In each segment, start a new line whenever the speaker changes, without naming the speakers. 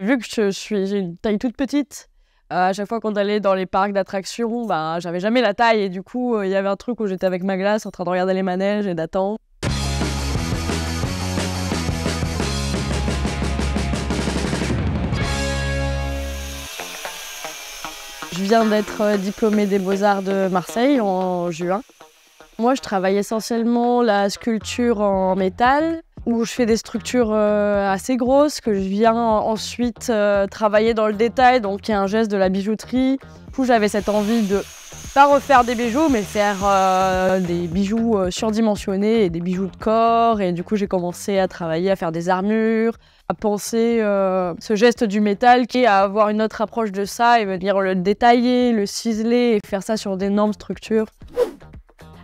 Vu que j'ai une taille toute petite, à chaque fois qu'on allait dans les parcs d'attractions, bah, j'avais jamais la taille et du coup, il y avait un truc où j'étais avec ma glace en train de regarder les manèges et d'attendre. Je viens d'être diplômée des Beaux-Arts de Marseille en juin. Moi, je travaille essentiellement la sculpture en métal, où je fais des structures assez grosses, que je viens ensuite travailler dans le détail, donc il y a un geste de la bijouterie. Du coup, j'avais cette envie de pas refaire des bijoux, mais faire des bijoux surdimensionnés et des bijoux de corps. Et du coup, j'ai commencé à travailler, à faire des armures, à penser ce geste du métal qui est à avoir une autre approche de ça et venir le détailler, le ciseler et faire ça sur d'énormes structures.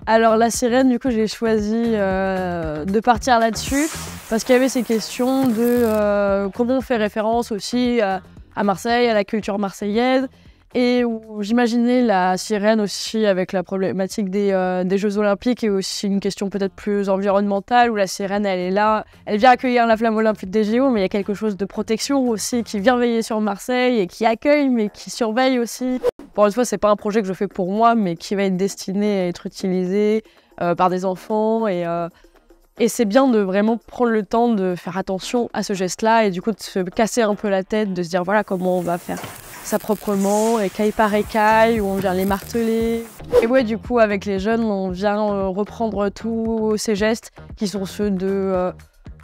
Alors la sirène, du coup, j'ai choisi de partir là-dessus parce qu'il y avait ces questions de comment on fait référence aussi à Marseille, à la culture marseillaise, et où j'imaginais la sirène aussi avec la problématique des Jeux Olympiques et aussi une question peut-être plus environnementale où la sirène, elle est là, elle vient accueillir la flamme olympique des JO, mais il y a quelque chose de protection aussi qui vient veiller sur Marseille et qui accueille mais qui surveille aussi. Pour une fois, c'est pas un projet que je fais pour moi, mais qui va être destiné à être utilisé par des enfants. Et c'est bien de vraiment prendre le temps de faire attention à ce geste-là et du coup de se casser un peu la tête, de se dire voilà comment on va faire ça proprement, écaille par écaille, où on vient les marteler. Et ouais, du coup, avec les jeunes, on vient reprendre tous ces gestes qui sont ceux de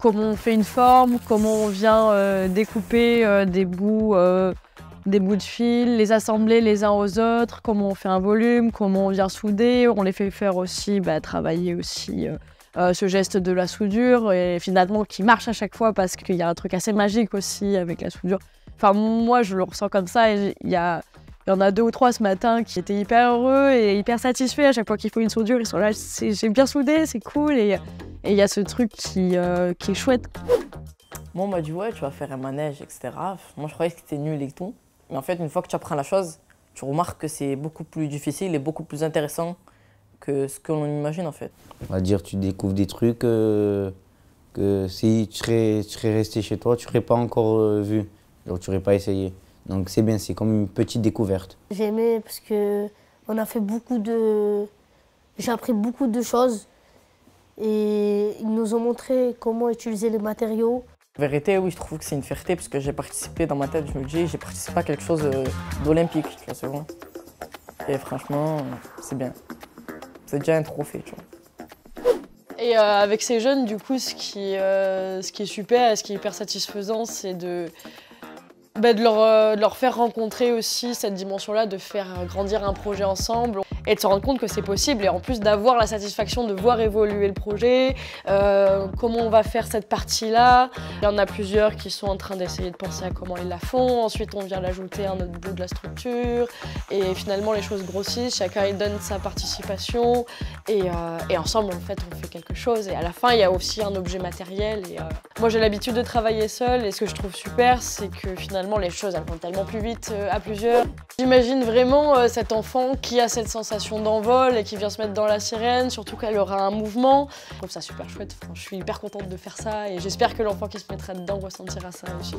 comment on fait une forme, comment on vient découper des bouts de fil, les assembler les uns aux autres, comment on fait un volume, comment on vient souder. On les fait faire aussi, travailler aussi ce geste de la soudure et finalement qui marche à chaque fois parce qu'il y a un truc assez magique aussi avec la soudure. Enfin, moi, je le ressens comme ça et il y en a 2 ou 3 ce matin qui étaient hyper heureux et hyper satisfaits à chaque fois qu'il faut une soudure. Ils sont là, j'ai bien soudé, c'est cool et il y a ce truc qui est chouette.
Moi, on m'a dit ouais, tu vas faire un manège, etc. Moi, je croyais que c'était nul et tout. Mais en fait, une fois que tu apprends la chose, tu remarques que c'est beaucoup plus difficile et beaucoup plus intéressant que ce que l'on imagine en fait.
On va dire, tu découvres des trucs que si tu serais resté chez toi, tu n'aurais pas encore vu. Donc, tu n'aurais pas essayé. Donc c'est bien, c'est comme une petite découverte.
J'ai aimé parce que j'ai appris beaucoup de choses et ils nous ont montré comment utiliser les matériaux.
En vérité, oui, je trouve que c'est une fierté parce que j'ai participé dans ma tête, je me dis, j'ai participé à quelque chose d'olympique, tu vois, c'est bon. Et franchement, c'est bien. C'est déjà un trophée, tu vois.
Et avec ces jeunes, du coup, ce qui est super et ce qui est hyper satisfaisant, c'est de leur faire rencontrer aussi cette dimension-là, de faire grandir un projet ensemble et de se rendre compte que c'est possible et en plus d'avoir la satisfaction de voir évoluer le projet, comment on va faire cette partie-là. Il y en a plusieurs qui sont en train d'essayer de penser à comment ils la font, ensuite on vient l'ajouter à un autre bout de la structure et finalement les choses grossissent, chacun il donne sa participation et ensemble en fait on fait quelque chose et à la fin il y a aussi un objet matériel. Moi j'ai l'habitude de travailler seule et ce que je trouve super c'est que finalement les choses elles vont tellement plus vite à plusieurs. J'imagine vraiment cet enfant qui a cette sensation d'envol et qui vient se mettre dans la sirène, surtout qu'elle aura un mouvement. Je trouve ça super chouette, enfin, je suis hyper contente de faire ça et j'espère que l'enfant qui se mettra dedans ressentira ça aussi.